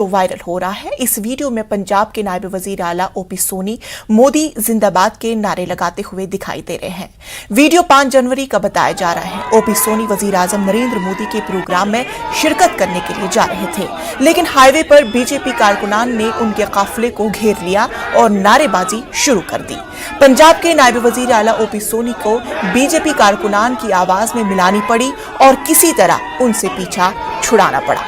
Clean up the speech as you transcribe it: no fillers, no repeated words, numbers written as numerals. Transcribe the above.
Viral हो रहा है। इस वीडियो में पंजाब के नायब वजीर आला ओपी सोनी मोदी जिंदाबाद के नारे लगाते हुए दिखाई दे रहे हैं। वीडियो 5 जनवरी का बताया जा रहा है। ओपी सोनी वजीर आजम नरेंद्र मोदी के प्रोग्राम में शिरकत करने के लिए जा रहे थे, लेकिन हाईवे पर बीजेपी कारकुनान ने उनके काफिले को घेर लिया और नारेबाजी शुरू कर दी। पंजाब के नायब वजीर आला ओपी सोनी को बीजेपी कारकुनान की आवाज में मिलानी पड़ी और किसी तरह उनसे पीछा छुड़ाना पड़ा।